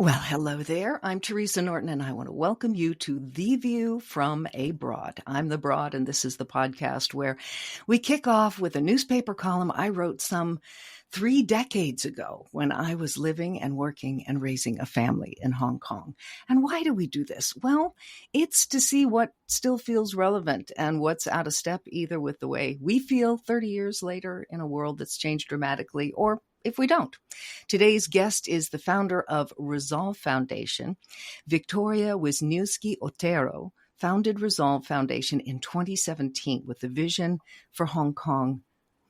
Well, hello there. I'm Teresa Norton, and I want to welcome you to The View from a Broad. I'm the Broad, and this is the podcast where we kick off with a newspaper column I wrote some 3 decades ago when I was living and working and raising a family in Hong Kong. And why do we do this? Well, it's to see what still feels relevant and what's out of step either with the way we feel 30 years later in a world that's changed dramatically, or if we don't. Today's guest is the founder of Resolve Foundation. Victoria Wisniewski Otero founded Resolve Foundation in 2017 with the vision for Hong Kong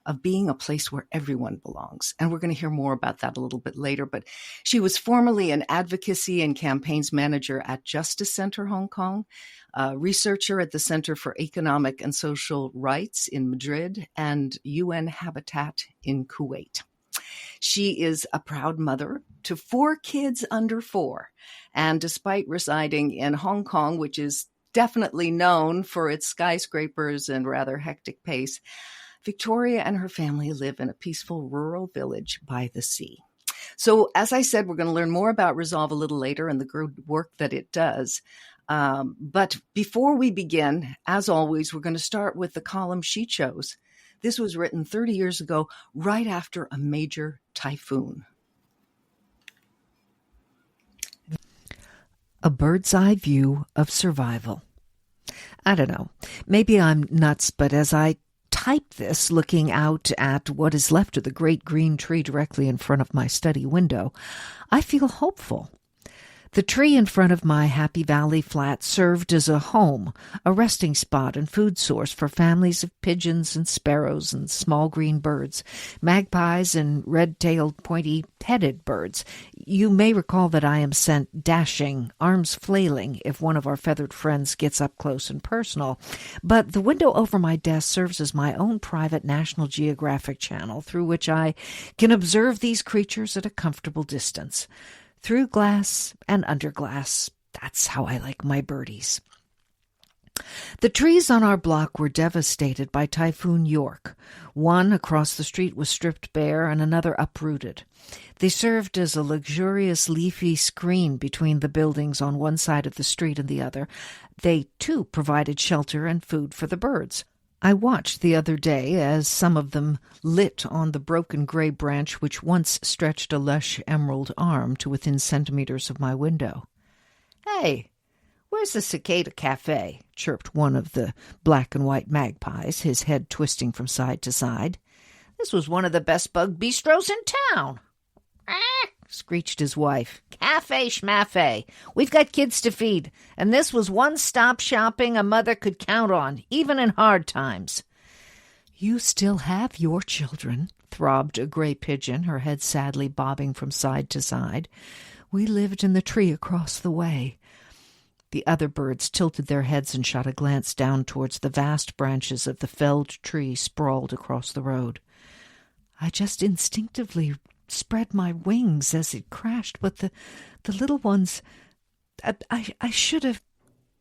of being a place where everyone belongs. And we're going to hear more about that a little bit later. But she was formerly an advocacy and campaigns manager at Justice Center Hong Kong, a researcher at the Center for Economic and Social Rights in Madrid, and UN Habitat in Kuwait. She is a proud mother to 4 kids under 4. And despite residing in Hong Kong, which is definitely known for its skyscrapers and rather hectic pace, Victoria and her family live in a peaceful rural village by the sea. So, as I said, we're going to learn more about Resolve a little later and the good work that it does. But before we begin, as always, we're going to start with the column she chose. This was written 30 years ago, right after a major typhoon. A bird's eye view of survival. I don't know, maybe I'm nuts, but as I type this, looking out at what is left of the great green tree directly in front of my study window, I feel hopeful. The tree in front of my Happy Valley flat served as a home, a resting spot and food source for families of pigeons and sparrows and small green birds, magpies and red-tailed pointy-headed birds. You may recall that I am sent dashing, arms flailing, if one of our feathered friends gets up close and personal. But the window over my desk serves as my own private National Geographic channel through which I can observe these creatures at a comfortable distance. Through glass and under glass, that's how I like my birdies. The trees on our block were devastated by Typhoon York. One across the street was stripped bare and another uprooted. They served as a luxurious leafy screen between the buildings on one side of the street and the other. They, too, provided shelter and food for the birds. I watched the other day as some of them lit on the broken gray branch which once stretched a lush emerald arm to within centimeters of my window. "Hey, where's the Cicada Cafe?" chirped one of the black and white magpies, his head twisting from side to side. "This was one of the best bug bistros in town." Screeched his wife. "Cafe schmafe. We've got kids to feed, and this was one-stop shopping a mother could count on, even in hard times." "You still have your children," throbbed a gray pigeon, her head sadly bobbing from side to side. "We lived in the tree across the way." The other birds tilted their heads and shot a glance down towards the vast branches of the felled tree sprawled across the road. I just instinctively spread my wings as it crashed, but the little ones, I should have...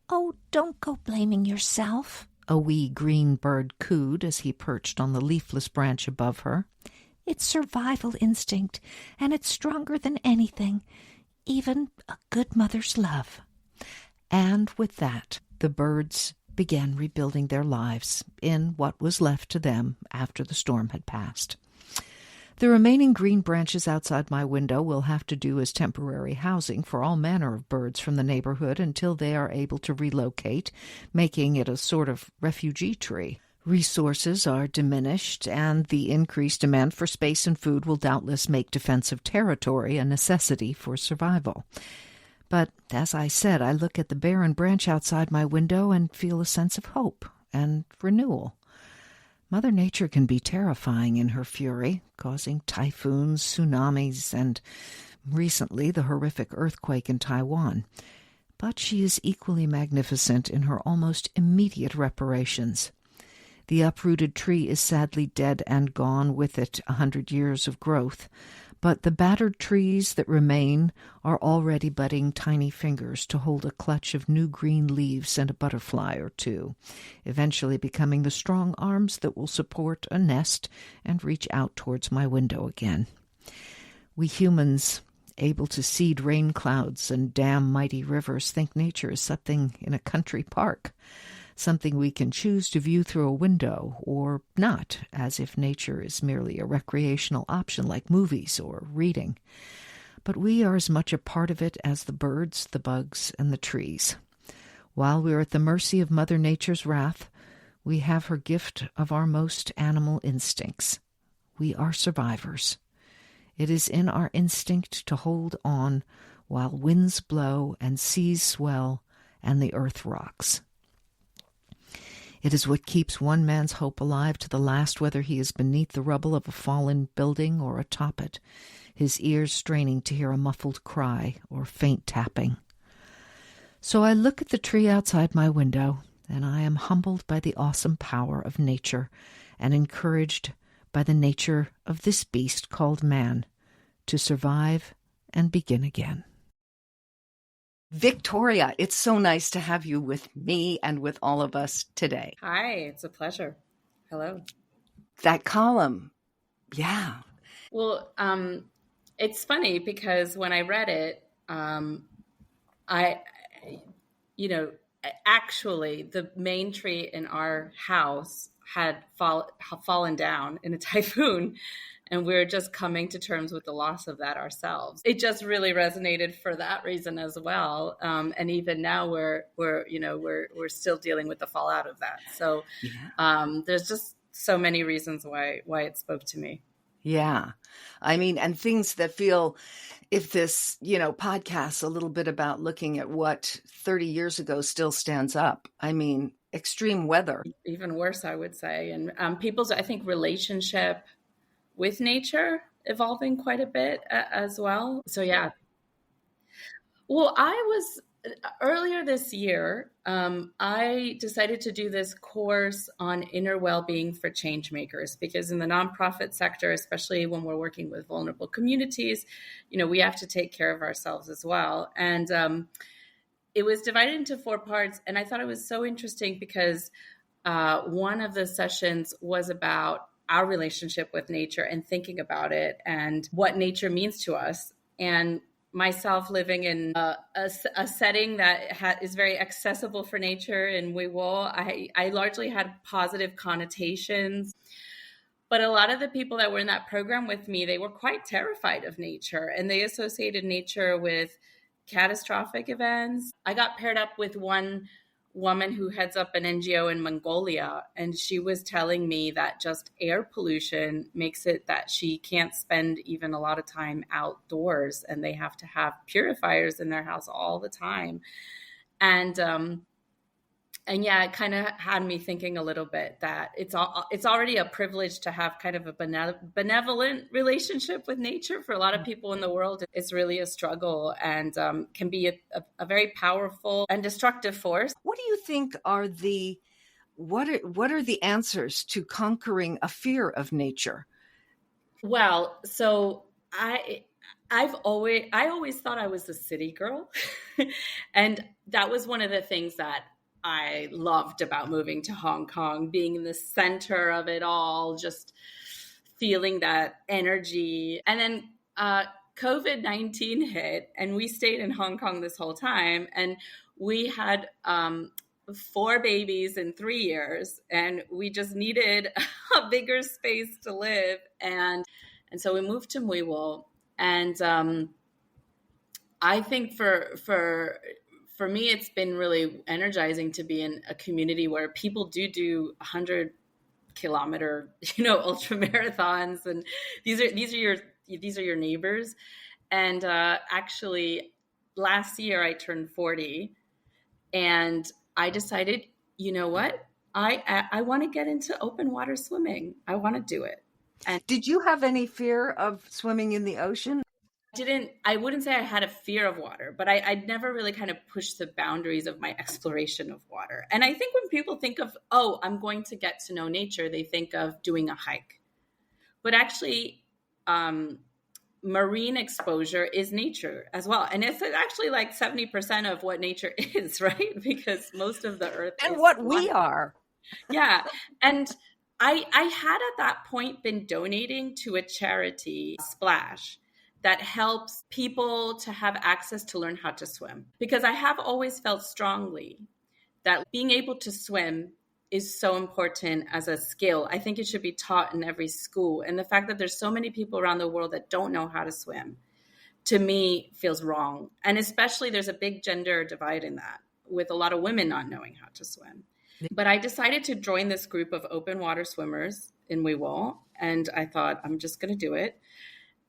"Oh, don't go blaming yourself," a wee green bird cooed as he perched on the leafless branch above her. "It's survival instinct, and it's stronger than anything, even a good mother's love." And with that, the birds began rebuilding their lives in what was left to them after the storm had passed. The remaining green branches outside my window will have to do as temporary housing for all manner of birds from the neighborhood until they are able to relocate, making it a sort of refugee tree. Resources are diminished, and the increased demand for space and food will doubtless make defensive territory a necessity for survival. But, as I said, I look at the barren branch outside my window and feel a sense of hope and renewal. Mother Nature can be terrifying in her fury, causing typhoons, tsunamis, and recently the horrific earthquake in Taiwan. But she is equally magnificent in her almost immediate reparations. The uprooted tree is sadly dead and gone with it 100 years of growth, but the battered trees that remain are already budding tiny fingers to hold a clutch of new green leaves and a butterfly or two, eventually becoming the strong arms that will support a nest and reach out towards my window again. We humans able to seed rain clouds and dam mighty rivers, think nature is something in a country park, something we can choose to view through a window or not, as if nature is merely a recreational option like movies or reading. But we are as much a part of it as the birds, the bugs, and the trees. While we are at the mercy of Mother Nature's wrath, we have her gift of our most animal instincts. We are survivors. It is in our instinct to hold on while winds blow and seas swell and the earth rocks. It is what keeps one man's hope alive to the last, whether he is beneath the rubble of a fallen building or atop it, his ears straining to hear a muffled cry or faint tapping. So I look at the tree outside my window, and I am humbled by the awesome power of nature and encouraged by the nature of this beast called man to survive and begin again. Victoria, it's so nice to have you with me and with all of us today. Hi, it's a pleasure. Hello. That column, yeah. Well, it's funny because when I read it, actually the main tree in our house had fallen down in a typhoon, and we're just coming to terms with the loss of that ourselves. It just really resonated for that reason as well. And even now we're still dealing with the fallout of that. So there's just so many reasons why it spoke to me. Yeah. I mean, and things that feel, if this, podcast's a little bit about looking at what 30 years ago still stands up. I mean, extreme weather. Even worse, I would say. And people's, I think, relationship with nature evolving quite a bit as well. So, yeah. Well, earlier this year, I decided to do this course on inner well-being for change makers, because in the nonprofit sector, especially when we're working with vulnerable communities, we have to take care of ourselves as well. And it was divided into 4 parts. And I thought it was so interesting because one of the sessions was about our relationship with nature and thinking about it and what nature means to us. And myself living in a setting that is very accessible for nature in Weewol, I largely had positive connotations. But a lot of the people that were in that program with me, they were quite terrified of nature, and they associated nature with catastrophic events. I got paired up with one woman who heads up an NGO in Mongolia, and she was telling me that just air pollution makes it that she can't spend even a lot of time outdoors, and they have to have purifiers in their house all the time. And yeah, it kind of had me thinking a little bit that it's already a privilege to have kind of a benevolent relationship with nature. For a lot of people in the world, it's really a struggle and can be a very powerful and destructive force. What do you think are what are the answers to conquering a fear of nature? Well, so I always thought I was a city girl, and that was one of the things that I loved about moving to Hong Kong, being in the center of it all, just feeling that energy. And then COVID-19 hit, and we stayed in Hong Kong this whole time. And we had 4 babies in 3 years, and we just needed a bigger space to live. And so we moved to Weewol. And I think for me, it's been really energizing to be in a community where people do 100-kilometer, ultra marathons, and these are your neighbors. And actually, last year I turned 40, and I decided, you know what, I want to get into open water swimming. I want to do it. And did you have any fear of swimming in the ocean? I wouldn't say I had a fear of water, but I'd never really kind of pushed the boundaries of my exploration of water. And I think when people think of, I'm going to get to know nature, they think of doing a hike. But actually, marine exposure is nature as well. And it's actually like 70% of what nature is, right? Because most of the earth and is what water. We are. Yeah. And I had at that point been donating to a charity, Splash. that helps people to have access to learn how to swim. Because I have always felt strongly that being able to swim is so important as a skill. I think it should be taught in every school. And the fact that there's so many people around the world that don't know how to swim, to me, feels wrong. And especially there's a big gender divide in that, with a lot of women not knowing how to swim. But I decided to join this group of open water swimmers in Weewol. And I thought, I'm just going to do it.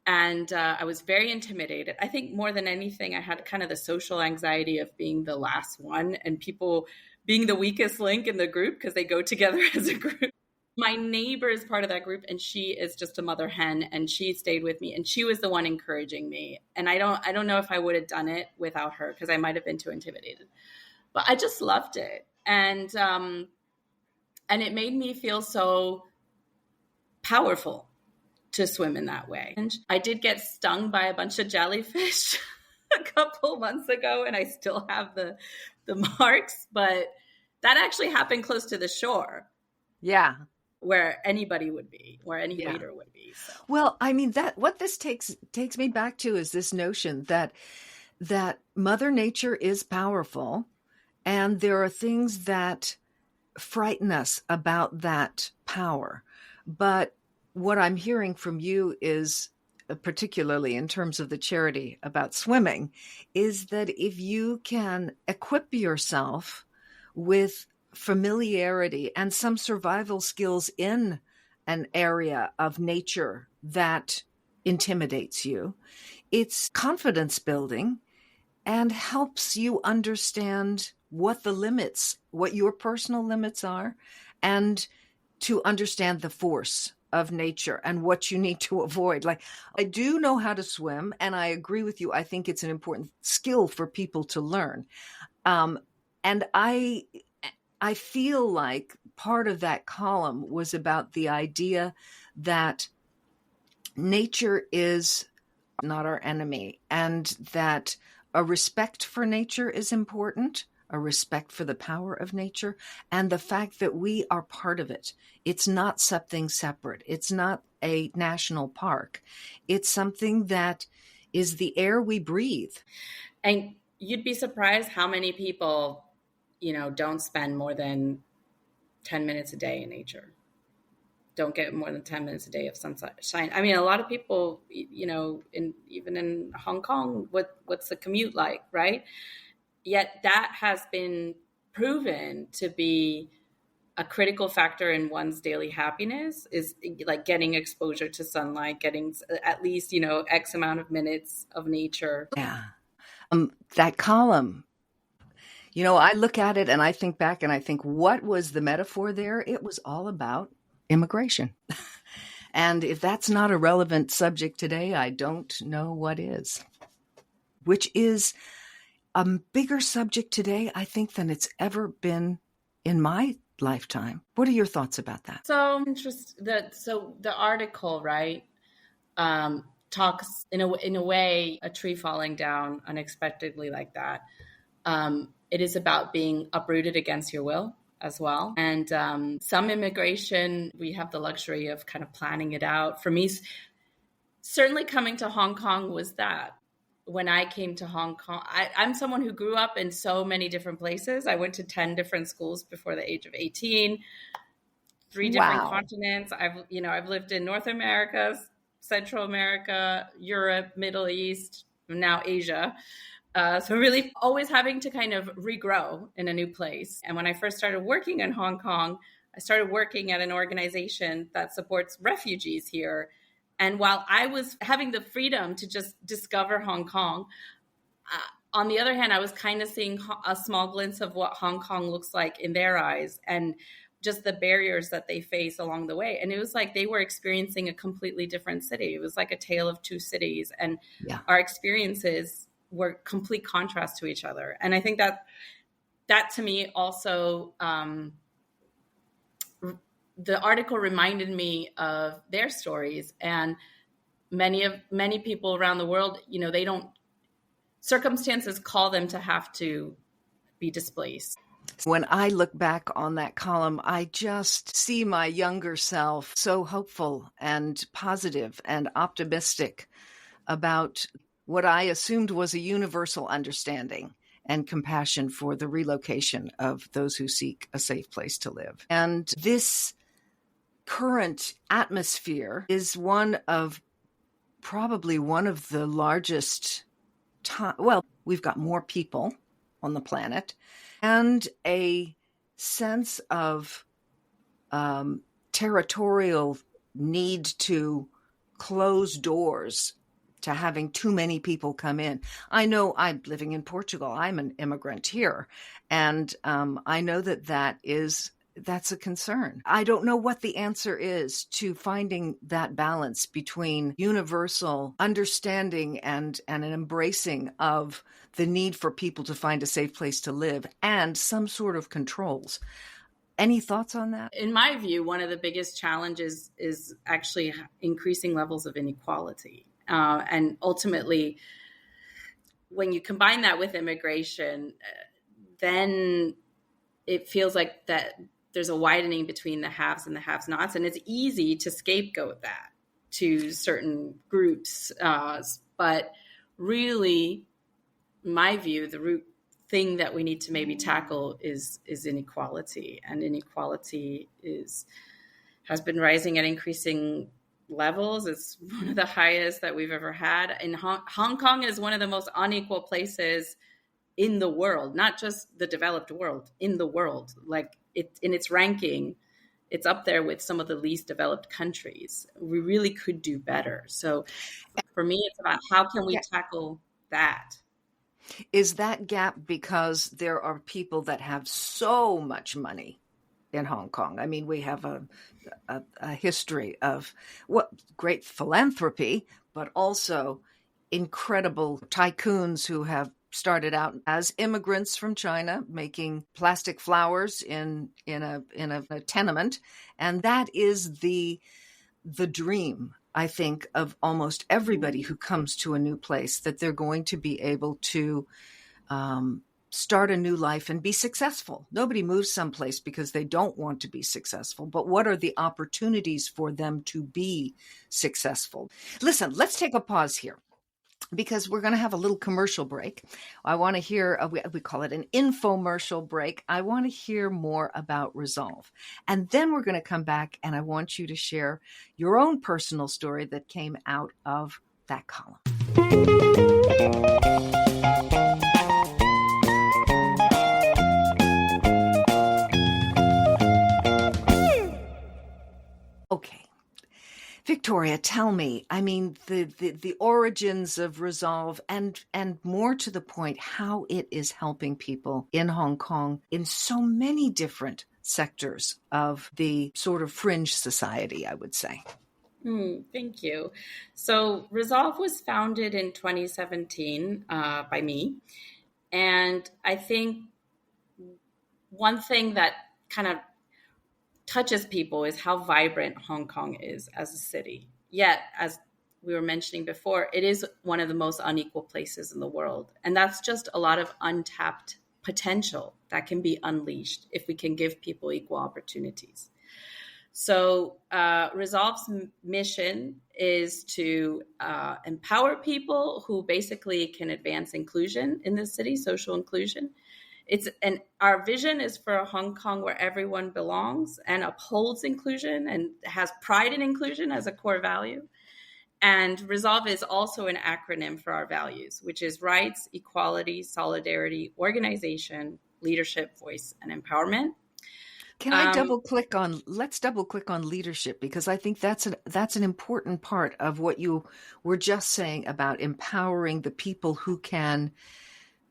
And I was very intimidated. I think more than anything, I had kind of the social anxiety of being the last one and people being the weakest link in the group because they go together as a group. My neighbor is part of that group, and she is just a mother hen, and she stayed with me, and she was the one encouraging me. And I don't know if I would have done it without her, because I might have been too intimidated. But I just loved it, and it made me feel so powerful to swim in that way. And I did get stung by a bunch of jellyfish a couple months ago, and I still have the marks, but that actually happened close to the shore. Yeah. Where anybody would be, where any wader would be. So. Well, I mean, that what this takes me back to is this notion that Mother Nature is powerful, and there are things that frighten us about that power. But what I'm hearing from you is, particularly in terms of the charity about swimming, is that if you can equip yourself with familiarity and some survival skills in an area of nature that intimidates you, it's confidence building and helps you understand what your personal limits are, and to understand the force of nature and what you need to avoid. Like, I do know how to swim, and I agree with you. I think it's an important skill for people to learn. And I feel like part of that column was about the idea that nature is not our enemy, and that a respect for nature is important, a respect for the power of nature, and the fact that we are part of it. It's not something separate. It's not a national park. It's something that is the air we breathe. And you'd be surprised how many people, don't spend more than 10 minutes a day in nature. Don't get more than 10 minutes a day of sunshine. I mean, a lot of people, even in Hong Kong, what's the commute like, right? Yet that has been proven to be a critical factor in one's daily happiness, is like getting exposure to sunlight, getting at least, X amount of minutes of nature. Yeah. That column, I look at it and I think back and I think, what was the metaphor there? It was all about immigration. And if that's not a relevant subject today, I don't know what is. Which is a bigger subject today, I think, than it's ever been in my lifetime. What are your thoughts about that? So the article, right, talks in a way, a tree falling down unexpectedly like that. It is about being uprooted against your will as well. And some immigration, we have the luxury of kind of planning it out. For me, certainly coming to Hong Kong was that. When I came to Hong Kong, I'm someone who grew up in so many different places. I went to 10 different schools before the age of 18, 3 different continents. I've lived in North America, Central America, Europe, Middle East, now Asia. So really always having to kind of regrow in a new place. And when I first started working in Hong Kong, I started working at an organization that supports refugees here. And while I was having the freedom to just discover Hong Kong, on the other hand, I was kind of seeing a small glimpse of what Hong Kong looks like in their eyes, and just the barriers that they face along the way. And it was like they were experiencing a completely different city. It was like a tale of two cities. And our experiences were complete contrast to each other. And I think that to me also, the article reminded me of their stories, and many people around the world, they don't, circumstances call them to have to be displaced. When I look back on that column, I just see my younger self so hopeful and positive and optimistic about what I assumed was a universal understanding and compassion for the relocation of those who seek a safe place to live. And this current atmosphere is probably one of the largest we've got more people on the planet and a sense of territorial need to close doors to having too many people come in. I know I'm living in Portugal. I'm an immigrant here. And I know that's a concern. I don't know what the answer is to finding that balance between universal understanding and an embracing of the need for people to find a safe place to live and some sort of controls. Any thoughts on that? In my view, one of the biggest challenges is actually increasing levels of inequality. And ultimately, when you combine that with immigration, then it feels like that there's a widening between the haves and the have-nots, and it's easy to scapegoat that to certain groups. But really, in my view, the root thing that we need to maybe tackle is inequality, and inequality has been rising at increasing levels. It's one of the highest that we've ever had. In Hong Kong is one of the most unequal places in the world, not just the developed world, in the world. Like in its ranking, it's up there with some of the least developed countries. We really could do better. So for me, it's about how can we tackle that? Is that gap because there are people that have so much money in Hong Kong? I mean, we have a history of great philanthropy, but also incredible tycoons who have started out as immigrants from China, making plastic flowers in a tenement, and that is the dream, I think, of almost everybody who comes to a new place, that they're going to be able to start a new life and be successful. Nobody moves someplace because they don't want to be successful, but what are the opportunities for them to be successful? Listen, let's take a pause here, because we're going to have a little commercial break. I want to hear, we call it an infomercial break. I want to hear more about Resolve. And then we're going to come back and I want you to share your own personal story that came out of that column. Okay. Victoria, tell me, I mean, the origins of Resolve and more to the point, how it is helping people in Hong Kong in so many different sectors of the sort of fringe society, I would say. Thank you. So Resolve was founded in 2017 by me. And I think one thing that kind of touches people is how vibrant Hong Kong is as a city. Yet, as we were mentioning before, it is one of the most unequal places in the world. And that's just a lot of untapped potential that can be unleashed if we can give people equal opportunities. So Resolve's mission is to empower people who basically can advance inclusion in the city, social inclusion. Our vision is for a Hong Kong where everyone belongs and upholds inclusion and has pride in inclusion as a core value. And Resolve is also an acronym for our values, which is rights, equality, solidarity, organization, leadership, voice, and empowerment. Can I let's double click on leadership, because I think that's an important part of what you were just saying about empowering the people who can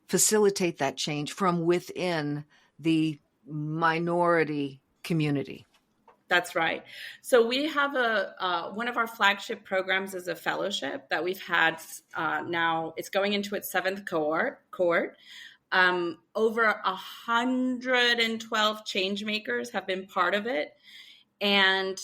facilitate that change from within the minority community. That's right. So we have one of our flagship programs is a fellowship that we've had now. It's going into its 7th cohort. Over 112 change makers have been part of it. And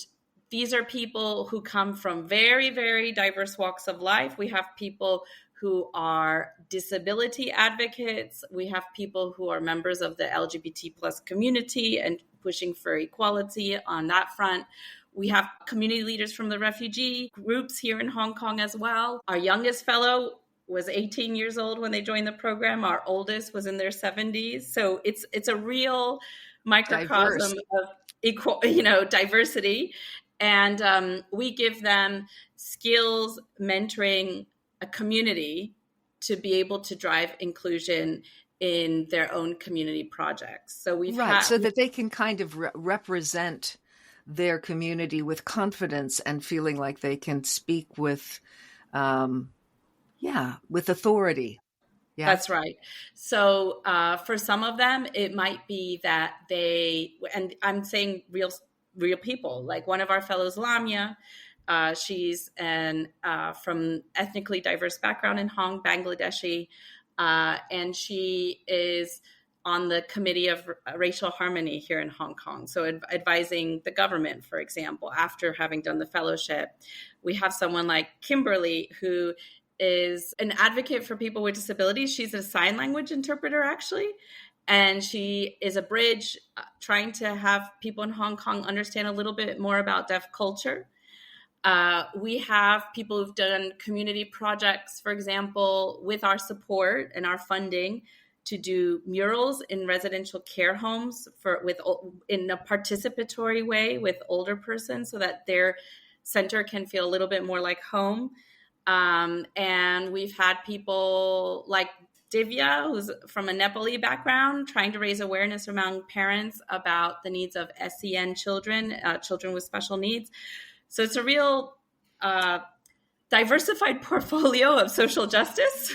these are people who come from very, very diverse walks of life. We have people who are disability advocates. We have people who are members of the LGBT plus community and pushing for equality on that front. We have community leaders from the refugee groups here in Hong Kong as well. Our youngest fellow was 18 years old when they joined the program. Our oldest was in their 70s. So it's a real microcosm of equal, diversity. And we give them skills, mentoring, a community to be able to drive inclusion in their own community projects. So so that they can kind of represent their community with confidence and feeling like they can speak with, with authority. Yeah, that's right. So for some of them, it might be that and I'm saying real people, like one of our fellows, Lamia, she's from ethnically diverse background in Bangladeshi, and she is on the Committee of Racial Harmony here in Hong Kong. So advising the government, for example, after having done the fellowship. We have someone like Kimberly, who is an advocate for people with disabilities. She's a sign language interpreter, actually. And she is a bridge trying to have people in Hong Kong understand a little bit more about deaf culture. We have people who've done community projects, for example, with our support and our funding to do murals in residential care homes in a participatory way with older persons so that their center can feel a little bit more like home. And we've had people like Divya, who's from a Nepali background, trying to raise awareness among parents about the needs of SEN children, children with special needs. So it's a real diversified portfolio of social justice,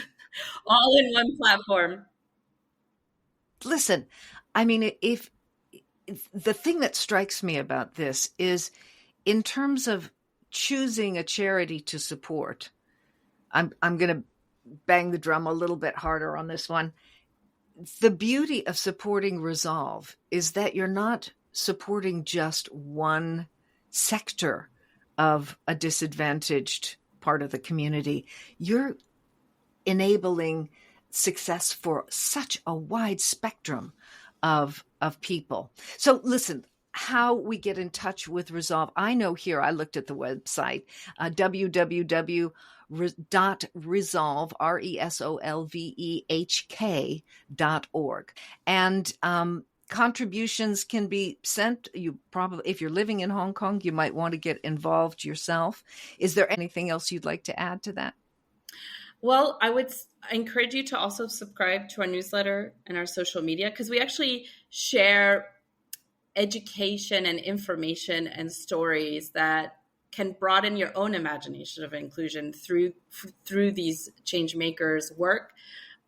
all in one platform. Listen, I mean, if the thing that strikes me about this is in terms of choosing a charity to support, I'm going to bang the drum a little bit harder on this one. The beauty of supporting Resolve is that you're not supporting just one sector of a disadvantaged part of the community. You're enabling success for such a wide spectrum of people. So listen, how we get in touch with Resolve. I know here, I looked at the website, www.resolve, resolvehk.org. And contributions can be sent. You probably, if you're living in Hong Kong, you might want to get involved yourself. Is there anything else you'd like to add to that? Well, I would encourage you to also subscribe to our newsletter and our social media, because we actually share education and information and stories that can broaden your own imagination of inclusion through these change makers' work.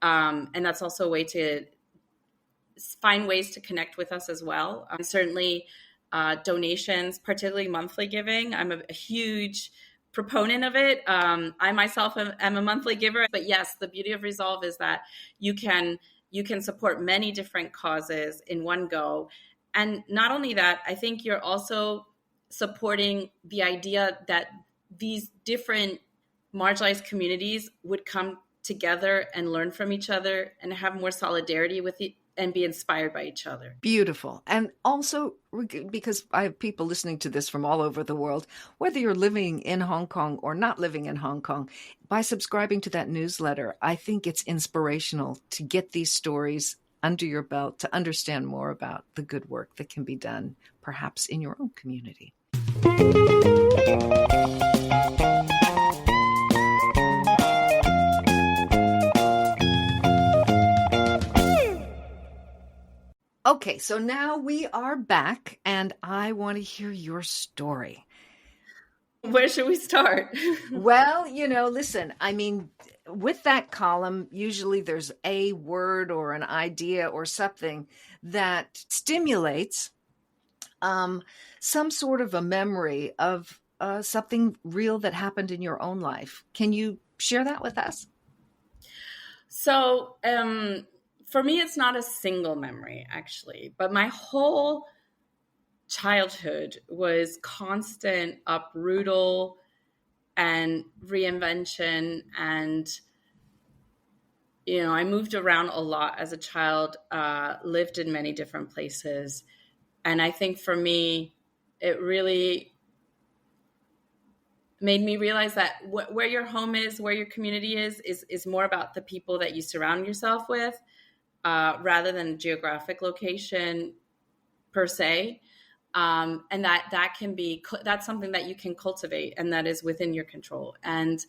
And that's also a way to find ways to connect with us as well. Certainly donations, particularly monthly giving. I'm a huge proponent of it. I myself am a monthly giver, but yes, the beauty of Resolve is that you can support many different causes in one go. And not only that, I think you're also supporting the idea that these different marginalized communities would come together and learn from each other and have more solidarity with and be inspired by each other. Beautiful. And also, because I have people listening to this from all over the world, whether you're living in Hong Kong or not living in Hong Kong, by subscribing to that newsletter, I think it's inspirational to get these stories under your belt, to understand more about the good work that can be done, perhaps in your own community. Okay, so now we are back, and I want to hear your story. Where should we start? Well, listen, I mean, with that column, usually there's a word or an idea or something that stimulates some sort of a memory of something real that happened in your own life. Can you share that with us? So, for me, it's not a single memory, actually, but my whole childhood was constant uprootal and reinvention. And, I moved around a lot as a child, lived in many different places. And I think for me, it really made me realize that where your home is, where your community is more about the people that you surround yourself with, rather than geographic location per se. And that can be, that's something that you can cultivate and that is within your control. And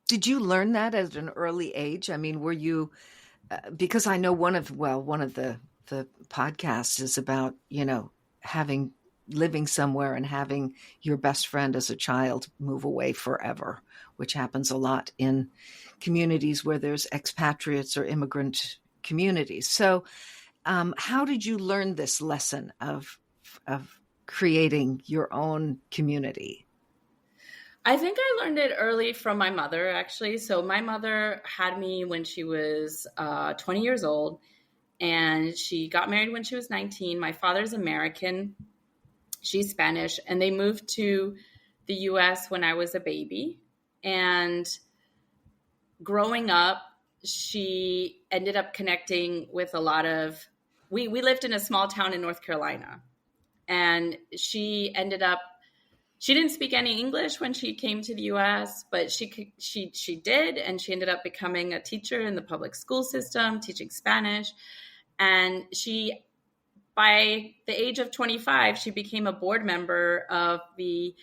did you learn that at an early age? I mean, were you, because I know one of the podcasts is about, living somewhere and having your best friend as a child move away forever, which happens a lot in communities where there's expatriates or immigrant communities. So how did you learn this lesson of creating your own community? I think I learned it early from my mother, actually. So my mother had me when she was 20 years old, and she got married when she was 19. My father's American. She's Spanish, and they moved to the U.S. when I was a baby. And growing up, she ended up connecting with a lot of, we lived in a small town in North Carolina, and she didn't speak any English when she came to the U.S., but she did, and she ended up becoming a teacher in the public school system, teaching Spanish. And by the age of 25, she became a board member of the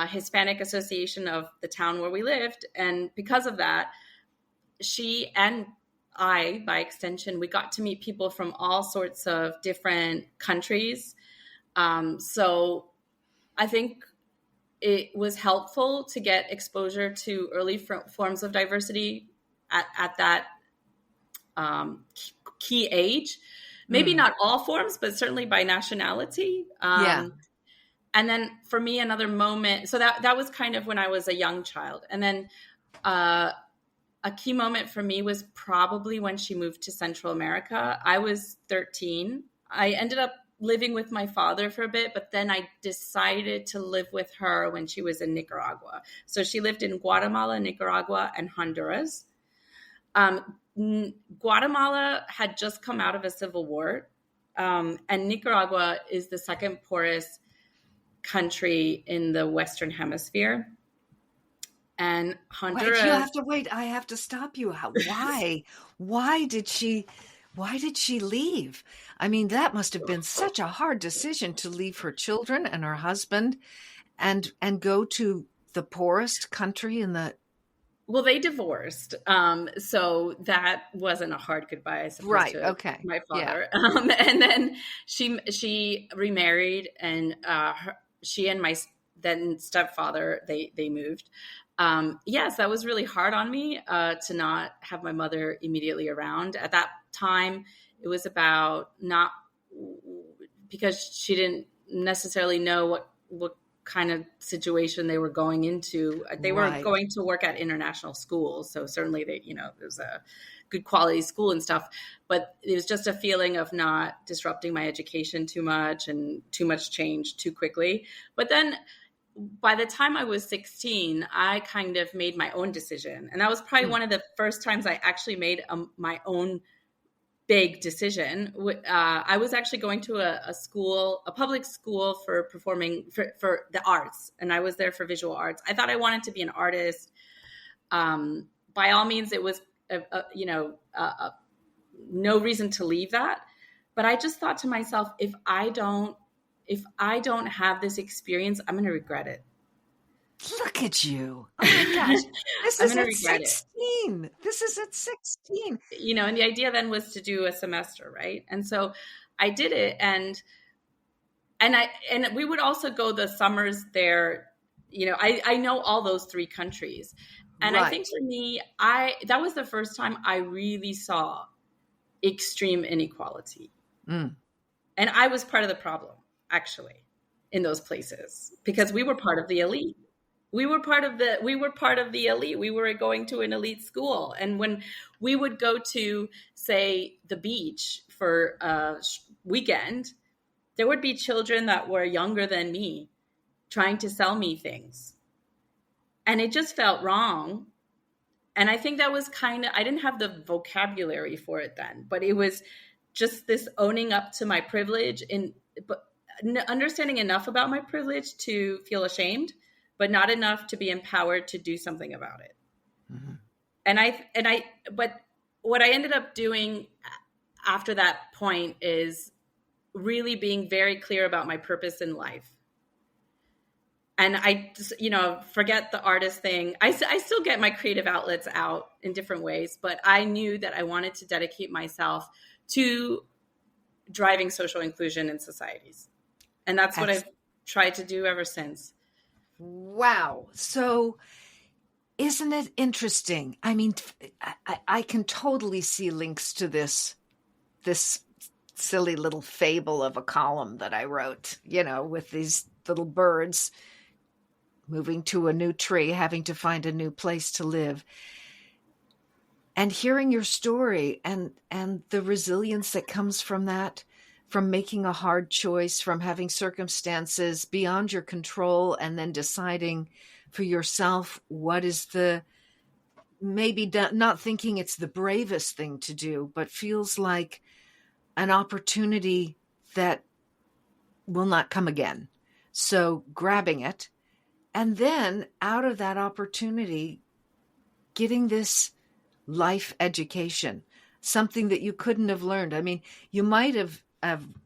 Hispanic Association of the town where we lived. And because of that, she and I, by extension, we got to meet people from all sorts of different countries. So I think it was helpful to get exposure to early forms of diversity at that key age. Maybe not all forms, but certainly by nationality. And then for me, another moment, so that was kind of when I was a young child. And then a key moment for me was probably when she moved to Central America. I was 13. I ended up living with my father for a bit, but then I decided to live with her when she was in Nicaragua. So she lived in Guatemala, Nicaragua, and Honduras. Guatemala had just come out of a civil war, and Nicaragua is the second poorest country in the Western Hemisphere. And Honduras. Wait, you have to wait. I have to stop you. Why? Why did she leave? I mean, that must have been such a hard decision to leave her children and her husband and go to the poorest country in the. Well, they divorced. So that wasn't a hard goodbye, I suppose, right, to okay. my father. Yeah. And then she remarried, and she and my then stepfather, they moved. Yes, that was really hard on me to not have my mother immediately around. At that time, it was about not, because she didn't necessarily know what kind of situation they were going into. They were going to work at international schools. So certainly there's a good quality school and stuff, but it was just a feeling of not disrupting my education too much and too much change too quickly. But then by the time I was 16, I kind of made my own decision. And that was probably one of the first times I actually made my own big decision. I was actually going to a public school for performing for the arts. And I was there for visual arts. I thought I wanted to be an artist. By all means, it was, no reason to leave that. But I just thought to myself, if I don't have this experience, I'm going to regret it. Look at you. Oh my gosh. This is at 16. This is at 16. And the idea then was to do a semester, right? And so I did it, and we would also go the summers there. I know all those three countries. And right. I think for me, that was the first time I really saw extreme inequality. And I was part of the problem, actually, in those places, because we were part of the elite. We were part of the elite. We were going to an elite school. And when we would go to, say, the beach for a weekend, there would be children that were younger than me trying to sell me things. And it just felt wrong. And I think that was I didn't have the vocabulary for it then, but it was just this owning up to my privilege, but understanding enough about my privilege to feel ashamed, but not enough to be empowered to do something about it. Mm-hmm. But what I ended up doing after that point is really being very clear about my purpose in life. And I just, forget the artist thing. I still get my creative outlets out in different ways, but I knew that I wanted to dedicate myself to driving social inclusion in societies. And that's what I've tried to do ever since. Wow. So isn't it interesting? I mean, I can totally see links to this silly little fable of a column that I wrote, with these little birds moving to a new tree, having to find a new place to live. And hearing your story and the resilience that comes from that, from making a hard choice, from having circumstances beyond your control, and then deciding for yourself what is maybe not thinking it's the bravest thing to do, but feels like an opportunity that will not come again. So grabbing it, and then out of that opportunity, getting this life education, something that you couldn't have learned. I mean, you might have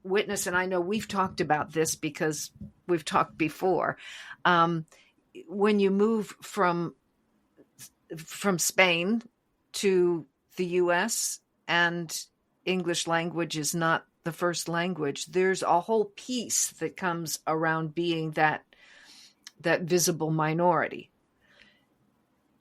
witnessed, and I know we've talked about this because we've talked before, when you move from Spain to the US and English language is not the first language, there's a whole piece that comes around being that visible minority.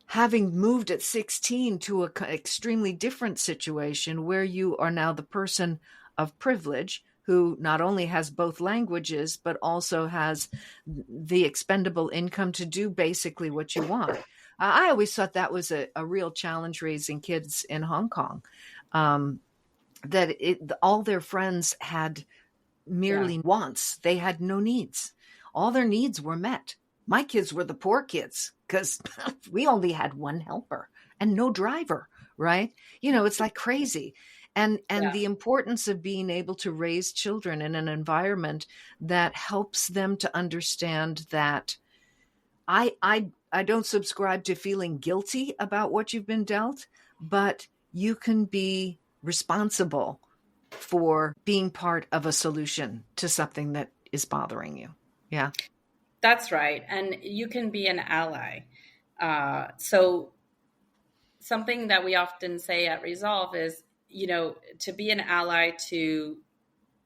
Having moved at 16 to an extremely different situation where you are now the person of privilege who not only has both languages, but also has the expendable income to do basically what you want. I always thought that was a real challenge raising kids in Hong Kong, that all their friends had merely wants. They had no needs. All their needs were met. My kids were the poor kids because we only had one helper and no driver, right? It's like crazy. And the importance of being able to raise children in an environment that helps them to understand that I don't subscribe to feeling guilty about what you've been dealt, but you can be responsible for being part of a solution to something that is bothering you. Yeah. That's right. And you can be an ally. So something that we often say at Resolve is, to be an ally to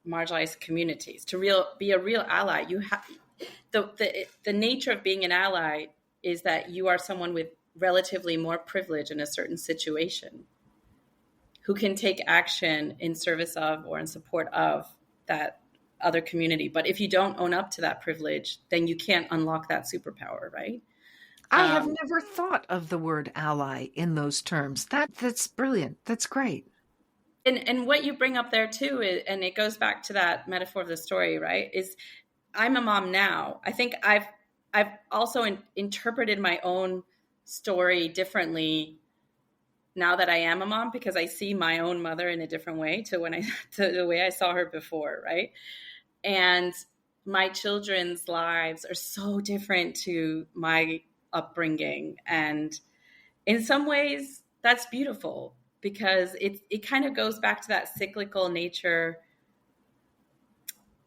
marginalized communities, to be a real ally, you have the nature of being an ally is that you are someone with relatively more privilege in a certain situation who can take action in service of or in support of that other community. But if you don't own up to that privilege, then you can't unlock that superpower, right? I have never thought of the word ally in those terms. That's brilliant. That's great. And what you bring up there too, and it goes back to that metaphor of the story, right? Is I'm a mom now. I think I've also interpreted my own story differently now that I am a mom, because I see my own mother in a different way to the way I saw her before, right? And my children's lives are so different to my upbringing. And in some ways, that's beautiful because it kind of goes back to that cyclical nature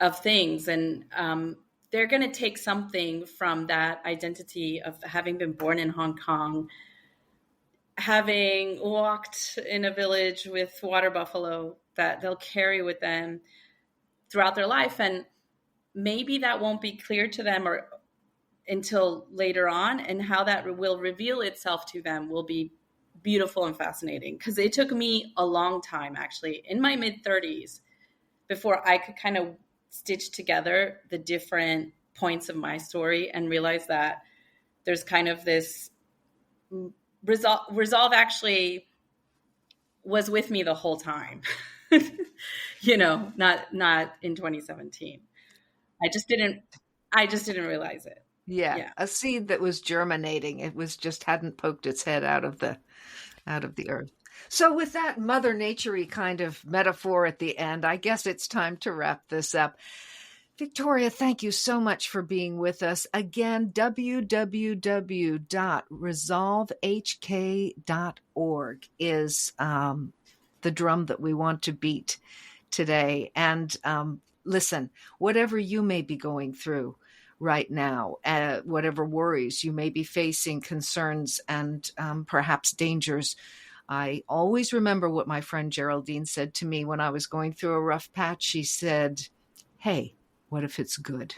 of things. And they're going to take something from that identity of having been born in Hong Kong, having walked in a village with water buffalo, that they'll carry with them throughout their life. And maybe that won't be clear to them until later on, and how that will reveal itself to them will be beautiful and fascinating. Because it took me a long time, actually, in my mid-30s, before I could kind of stitch together the different points of my story and realize that there's kind of this resolve actually was with me the whole time. Not in 2017. I just didn't realize it. Yeah. A seed that was germinating. It was just hadn't poked its head out of the earth. So with that Mother Nature-y kind of metaphor at the end, I guess it's time to wrap this up. Victoria, thank you so much for being with us. Again, www.resolvehk.org is the drum that we want to beat today. And listen, whatever you may be going through right now, whatever worries you may be facing, concerns, and perhaps dangers, I always remember what my friend Geraldine said to me when I was going through a rough patch. She said, hey, what if it's good?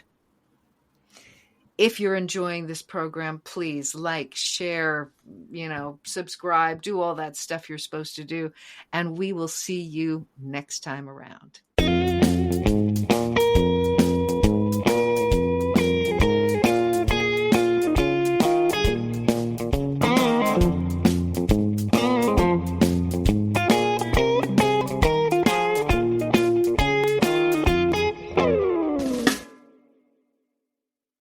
If you're enjoying this program, please like, share, subscribe, do all that stuff you're supposed to do. And we will see you next time around.